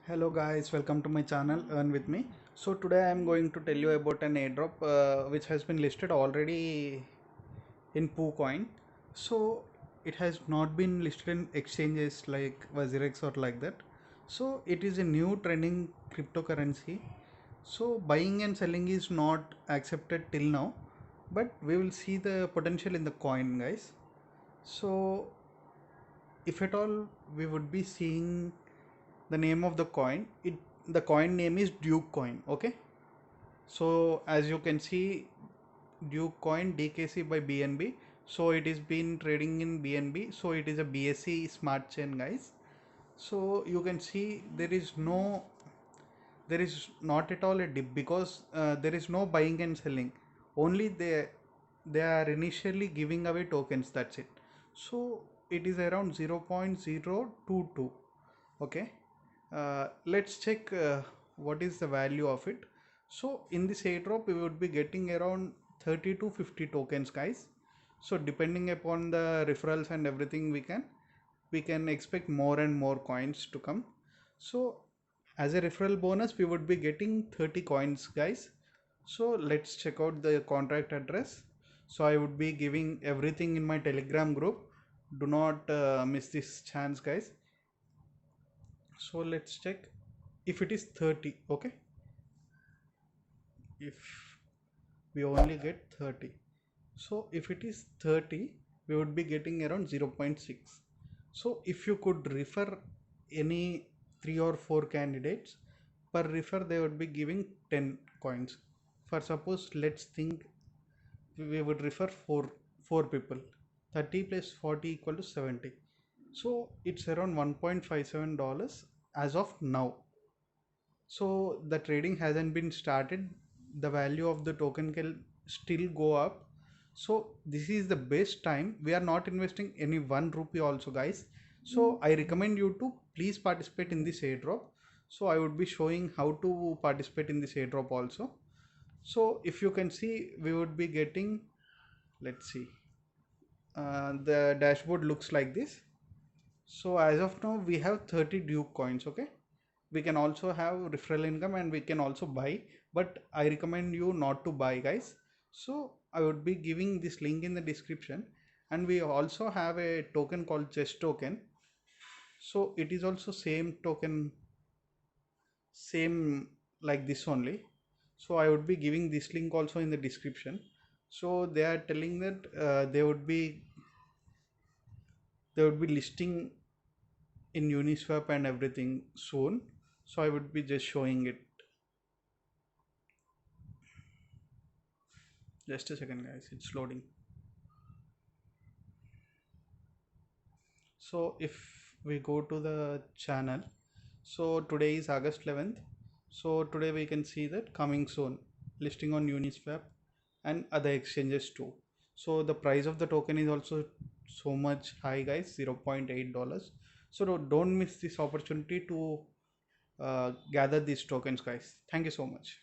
Hello guys, welcome to my channel Earn with me. So today I am going to tell you about an airdrop which has been listed already in PooCoin. So it has not been listed in exchanges like Wazirex or like that. So it is a new trending cryptocurrency. So buying and selling is not accepted till now, but we will see the potential in the coin, guys. So if at all we would be seeing the name of the coin, the coin name is Duke coin. Okay, so as you can see, Duke coin DKC by BNB. So it is been trading in BNB, so it is a BSC smart chain, guys. So you can see there is not at all a dip because there is no buying and selling. Only they are initially giving away tokens, that's it. So it is around 0.022. Okay, let's check what is the value of it. So in this airdrop we would be getting around 30 to 50 tokens, guys. So depending upon the referrals and everything, we can expect more and more coins to come. So as a referral bonus we would be getting 30 coins, guys. So let's check out the contract address. So I would be giving everything in my Telegram group. Do not miss this chance, guys. So let's check if it is 30. Okay, if we only get 30, so if it is 30 we would be getting around 0.6. So if you could refer any 3 or 4 candidates, per refer they would be giving 10 coins. For suppose, let's think we would refer 4 people. 30 plus 40 equal to 70. So it's around $1.57 as of now. So the trading hasn't been started. The value of the token can still go up. So this is the best time. We are not investing any 1 rupee also, guys. So I recommend you to please participate in this airdrop. So I would be showing how to participate in this airdrop also. So if you can see, we would be getting, let's see, the dashboard looks like this. So as of now we have 30 Duke coins. Okay, we can also have referral income and we can also buy, but I recommend you not to buy, guys. So I would be giving this link in the description. And we also have a token called chess token. So it is also same token, same like this only. So I would be giving this link also in the description. So they are telling that they would be listing in Uniswap and everything soon. So I would be just showing it. Just a second, guys, it's loading. So if we go to the channel, so today is August 11th. So today we can see that coming soon, listing on Uniswap and other exchanges too. So the price of the token is also so much high, guys, $0.8. So don't miss this opportunity to gather these tokens, guys. Thank you so much.